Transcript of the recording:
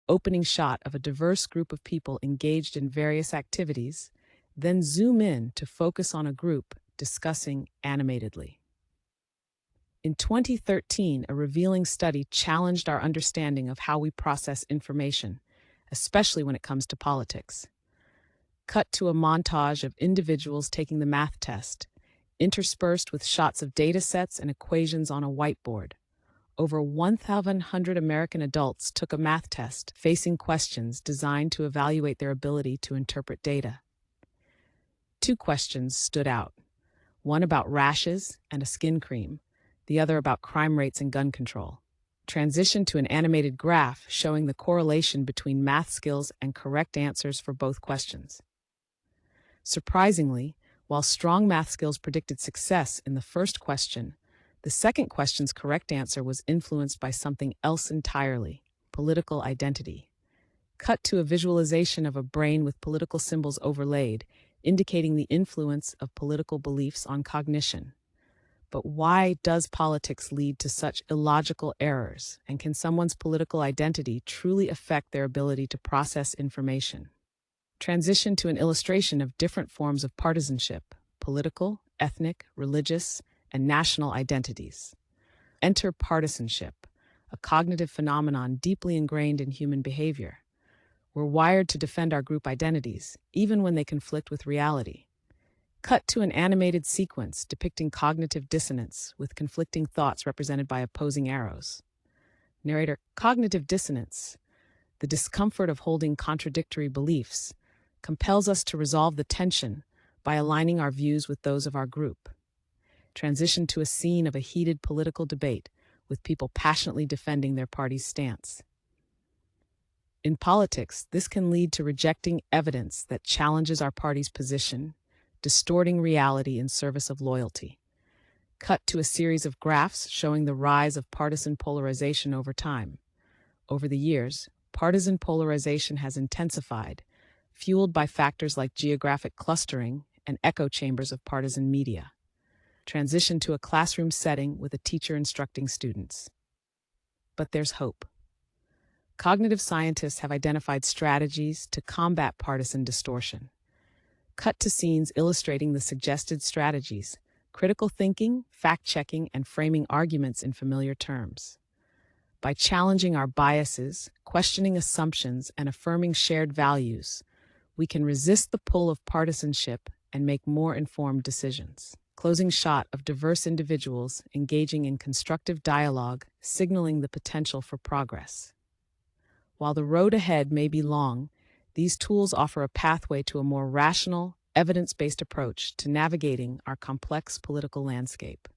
opening shot of a diverse group of people engaged in various activities, then zoom in to focus on a group discussing animatedly. In 2013, a revealing study challenged our understanding of how we process information, especially when it comes to politics. Cut to a montage of individuals taking the math test, interspersed with shots of data sets and equations on a whiteboard. Over 1,100 American adults took a math test, facing questions designed to evaluate their ability to interpret data. Two questions stood out, one about rashes and a skin cream, the other about crime rates and gun control. Transition to an animated graph showing the correlation between math skills and correct answers for both questions. Surprisingly, while strong math skills predicted success in the first question, the second question's correct answer was influenced by something else entirely: political identity. Cut to a visualization of a brain with political symbols overlaid, indicating the influence of political beliefs on cognition. But why does politics lead to such illogical errors, and can someone's political identity truly affect their ability to process information? Transition to an illustration of different forms of partisanship: political, ethnic, religious, and national identities. Enter partisanship, a cognitive phenomenon deeply ingrained in human behavior. We're wired to defend our group identities, even when they conflict with reality. Cut to an animated sequence depicting cognitive dissonance, with conflicting thoughts represented by opposing arrows. Narrator: cognitive dissonance, the discomfort of holding contradictory beliefs, compels us to resolve the tension by aligning our views with those of our group. Transition to a scene of a heated political debate, with people passionately defending their party's stance. In politics, this can lead to rejecting evidence that challenges our party's position, distorting reality in service of loyalty. Cut to a series of graphs showing the rise of partisan polarization over time. Over the years, partisan polarization has intensified, fueled by factors like geographic clustering and echo chambers of partisan media. Transition to a classroom setting with a teacher instructing students. But there's hope. Cognitive scientists have identified strategies to combat partisan distortion. Cut to scenes illustrating the suggested strategies: critical thinking, fact-checking, and framing arguments in familiar terms. By challenging our biases, questioning assumptions, and affirming shared values, we can resist the pull of partisanship and make more informed decisions. Closing shot of diverse individuals engaging in constructive dialogue, signaling the potential for progress. While the road ahead may be long, these tools offer a pathway to a more rational, evidence-based approach to navigating our complex political landscape.